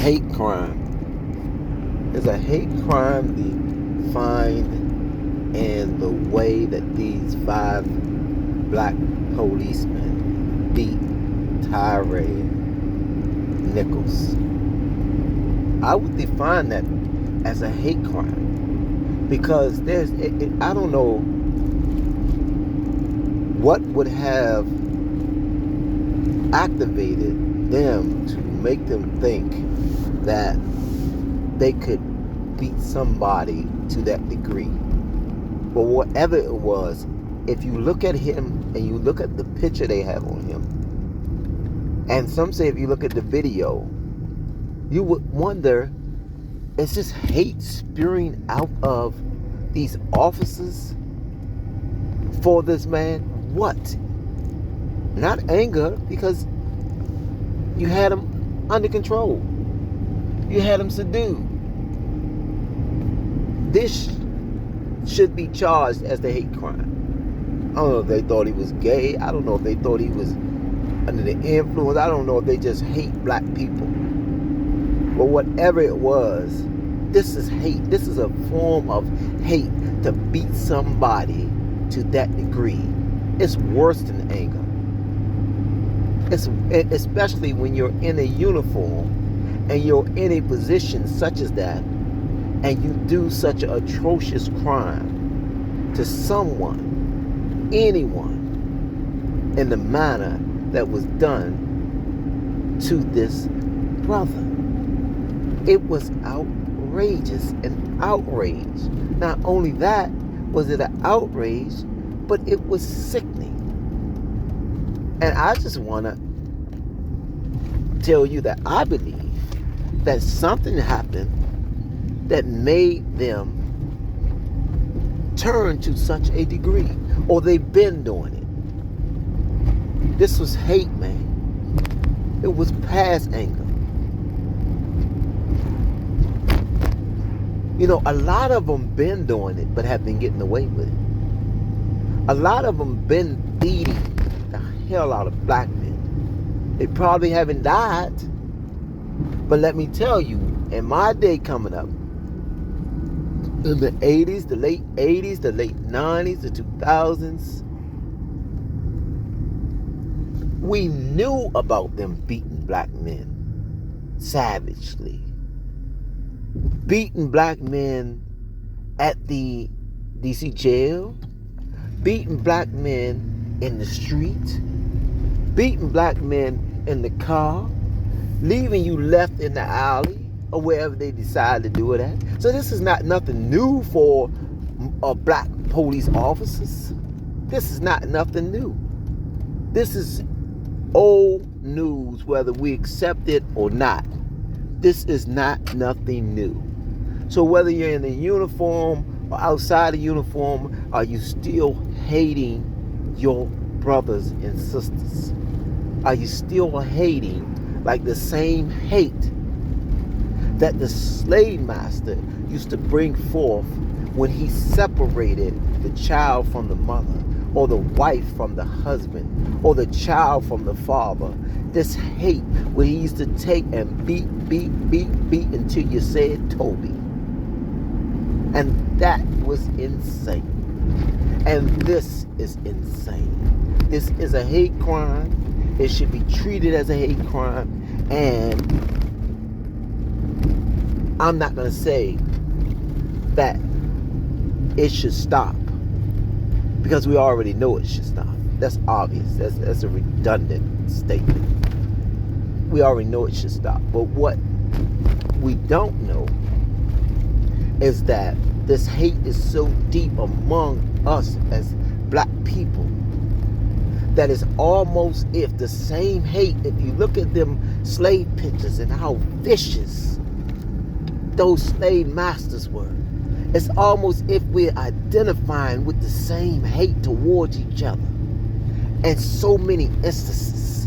hate crime. It's a hate crime defined in the way that these 5 black policemen beat Tyre Nichols. I would define that as a hate crime because I don't know what would have activated them to make them think that they could beat somebody to that degree. But whatever it was, if you look at him and you look at the picture they have on him, and some say if you look at the video, you would wonder, is this hate spewing out of these officers for this man? What? Not anger, because you had him under control. You had him subdued. This should be charged as the hate crime. I don't know if they thought he was gay. I don't know if they thought he was under the influence. I don't know if they just hate black people. But whatever it was, this is hate. This is a form of hate to beat somebody to that degree. It's worse than anger. It's especially when you're in a uniform and you're in a position such as that, and you do such an atrocious crime to someone, anyone, in the manner that was done to this brother. It was outrageous, an outrage. Not only that was it an outrage, but it was sickening. And I just want to tell you that I believe that something happened that made them turn to such a degree, or they've been doing it. This was hate, man. It was past anger. You know, a lot of them been doing it, but have been getting away with it. A lot of them been beating the hell out of black men. They probably haven't died, but let me tell you, in my day coming up, in the 80s, the late 80s, the late 90s, the 2000s, we knew about them beating black men savagely. Beating black men at the DC jail, beating black men in the street, beating black men in the car, leaving you left in the alley or wherever they decide to do it at. So this is not nothing new for black police officers. This is not nothing new. This is old news, whether we accept it or not. This is not nothing new. So whether you're in a uniform or outside the uniform, are you still hating your brothers and sisters? Are you still hating like the same hate that the slave master used to bring forth when he separated the child from the mother, or the wife from the husband, or the child from the father? This hate where he used to take and beat until you said Toby. And that was insane. And this is insane. This is a hate crime. It should be treated as a hate crime. And I'm not going to say that it should stop, because we already know it should stop. That's obvious. That's a redundant statement. We already know it should stop. But what we don't know is that this hate is so deep among us as black people that it's almost if the same hate, if you look at them slave pictures and how vicious those slave masters were, it's almost if we're identifying with the same hate towards each other. And so many instances.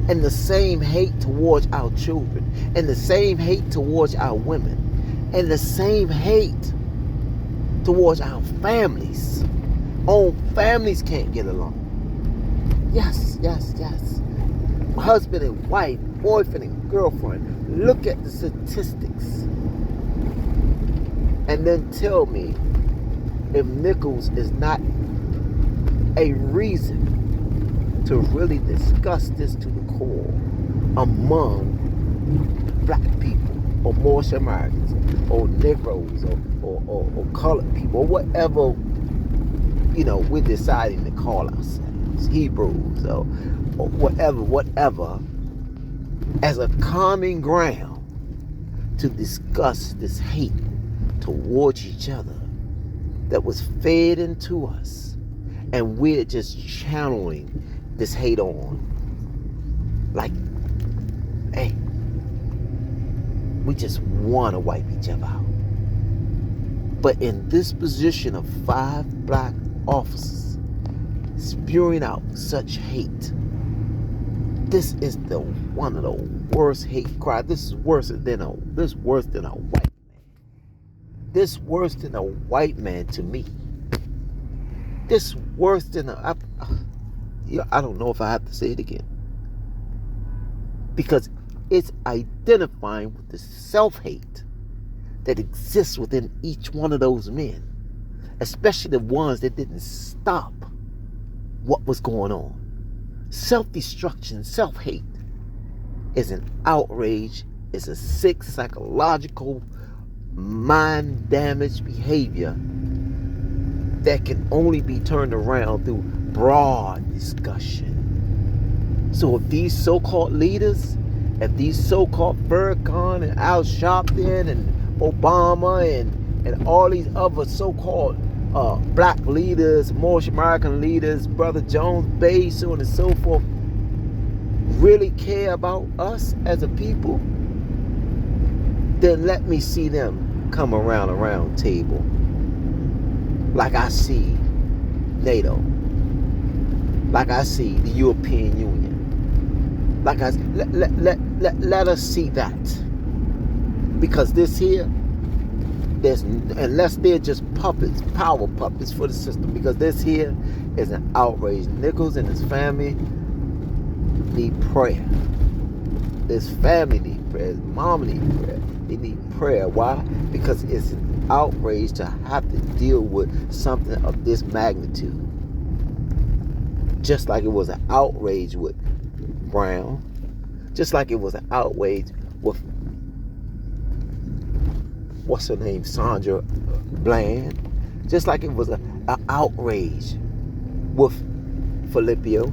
And the same hate towards our children. And the same hate towards our women. And the same hate towards our families. Own families can't get along. Yes. Husband and wife boyfriend and girlfriend. Look at the statistics. And then tell me if Nichols is not a reason to really discuss this to the core among black people or Moorish Americans or Negroes or colored people or whatever, we're deciding to call ourselves, Hebrews or whatever, as a common ground to discuss this hate towards each other that was fed into us, and we're just channeling this hate on. Like, hey, we just want to wipe each other out. But in this position of 5 black officers spewing out such hate, this is one of the worst hate crimes. This is worse than a white man. This worse than a white man to me. This worse than I don't know if I have to say it again. Because it's identifying with the self-hate that exists within each one of those men. Especially the ones that didn't stop what was going on. Self-destruction, self-hate is an outrage, is a sick psychological mind-damaged behavior that can only be turned around through broad discussion. So if these so-called leaders, if these so-called Farrakhan and Al Sharpton and Obama and all these other so-called black leaders, Moorish American leaders, Brother Jones Bay, so on and so forth, really care about us as a people, then let me see them come around a round table like I see NATO, like I see the European Union, like let us see that. Because this here, unless they're just puppets, power puppets for the system, because this here is an outrage. Nichols and his family need prayer. His family need prayer. His mama need prayer. They need prayer. Why? Because it's an outrage to have to deal with something of this magnitude. Just like it was an outrage with Brown. Just like it was an outrage with, what's her name, Sandra Bland. Just like it was an outrage with Filippo.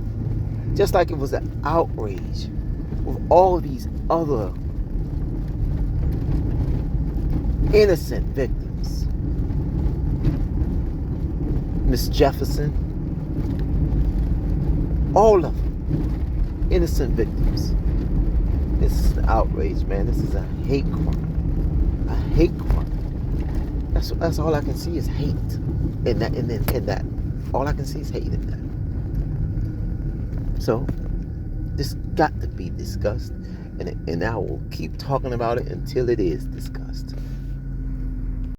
Just like it was an outrage with all these other innocent victims. Miss Jefferson. All of them. Innocent victims. This is an outrage, man. This is a hate crime. A hate crime. That's all I can see is hate in that. All I can see is hate in that. So this got to be discussed, and I will keep talking about it until it is discussed.